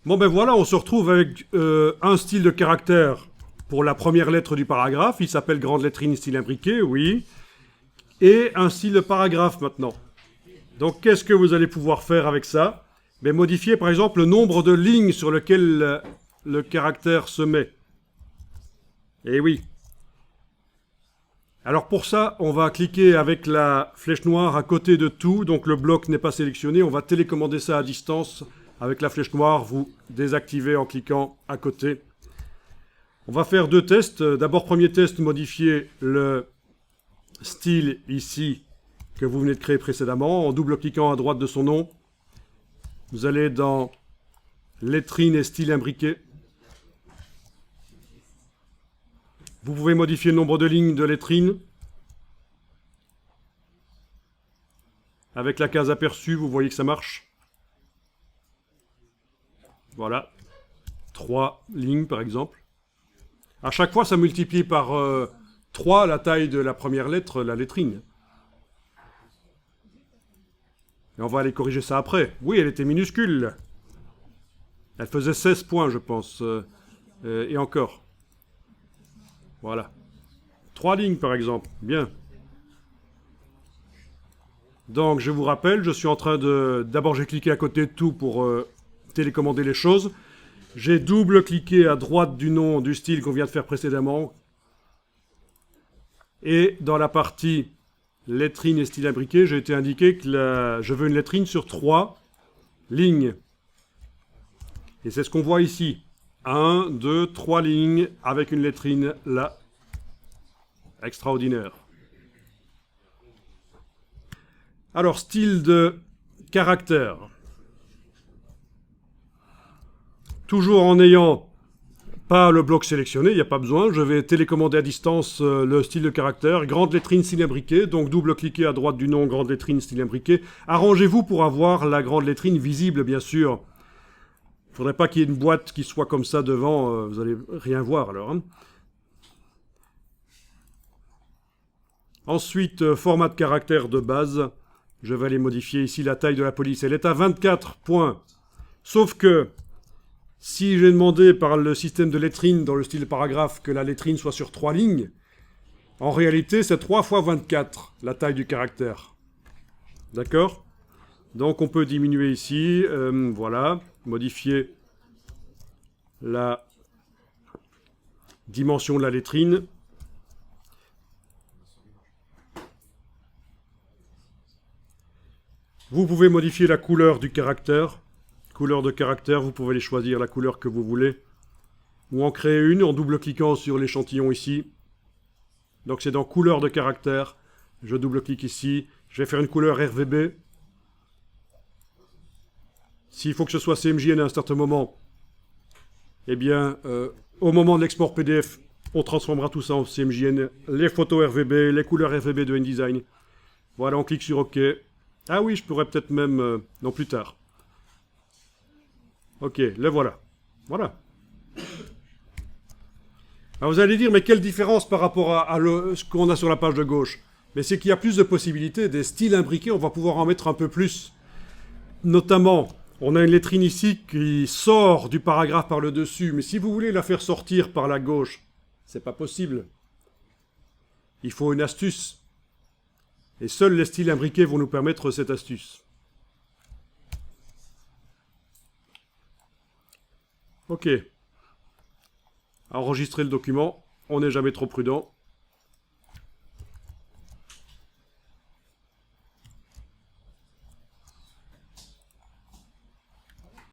Bon ben voilà, on se retrouve avec un style de caractère pour la première lettre du paragraphe. Il s'appelle grande lettrine style imbriqué, oui. Et un style de paragraphe maintenant. Donc qu'est-ce que vous allez pouvoir faire avec ça? Ben, modifier par exemple le nombre de lignes sur lequel le caractère se met. Eh oui. Alors pour ça, on va cliquer avec la flèche noire à côté de tout. Donc le bloc n'est pas sélectionné. On va télécommander ça à distance. Avec la flèche noire, vous désactivez en cliquant à côté. On va faire deux tests. D'abord, premier test, modifier le style ici que vous venez de créer précédemment. En double-cliquant à droite de son nom, vous allez dans lettrine et style imbriqué. Vous pouvez modifier le nombre de lignes de lettrine. Avec la case aperçue, vous voyez que ça marche. Voilà. 3 lignes par exemple. À chaque fois, ça multiplie par 3 la taille de la première lettre, la lettrine. Et on va aller corriger ça après. Oui, elle était minuscule. Elle faisait 16 points, je pense. Et encore. Voilà. 3 lignes, par exemple. Bien. Donc, je vous rappelle, je suis en train de... D'abord, j'ai cliqué à côté de tout pour télécommander les choses. J'ai double-cliqué à droite du nom du style qu'on vient de faire précédemment. Et dans la partie lettrine et style imbriqué, j'ai été indiqué que je veux une lettrine sur 3 lignes. Et c'est ce qu'on voit ici. 1, 2, 3 lignes avec une lettrine là. Extraordinaire. Alors, style de caractère. Toujours en n'ayant pas le bloc sélectionné, il n'y a pas besoin. Je vais télécommander à distance le style de caractère. Grande lettrine style imbriqué. Donc, double-cliquez à droite du nom, grande lettrine style imbriqué. Arrangez-vous pour avoir la grande lettrine visible, bien sûr. Il ne faudrait pas qu'il y ait une boîte qui soit comme ça devant. Vous n'allez rien voir alors. Hein. Ensuite, format de caractère de base. Je vais aller modifier ici la taille de la police. Elle est à 24 points. Sauf que, si j'ai demandé par le système de lettrine dans le style paragraphe que la lettrine soit sur 3 lignes, en réalité, c'est 3 fois 24, la taille du caractère. D'accord? Donc, on peut diminuer ici. Voilà. Modifier la dimension de la lettrine. Vous pouvez modifier la couleur du caractère. Couleur de caractère, vous pouvez les choisir la couleur que vous voulez. Ou en créer une en double-cliquant sur l'échantillon ici. Donc c'est dans couleur de caractère. Je double-clique ici. Je vais faire une couleur RVB. S'il faut que ce soit CMJN à un certain moment, eh bien, au moment de l'export PDF, on transformera tout ça en CMJN. Les photos RVB, les couleurs RVB de InDesign. Voilà, on clique sur OK. Ah oui, je pourrais peut-être même... non, plus tard. Ok, le voilà. Voilà. Alors vous allez dire, mais quelle différence par rapport à ce qu'on a sur la page de gauche? Mais c'est qu'il y a plus de possibilités. Des styles imbriqués, on va pouvoir en mettre un peu plus. Notamment, on a une lettrine ici qui sort du paragraphe par le dessus. Mais si vous voulez la faire sortir par la gauche, c'est pas possible. Il faut une astuce. Et seuls les styles imbriqués vont nous permettre cette astuce. Ok. Enregistrer le document. On n'est jamais trop prudent.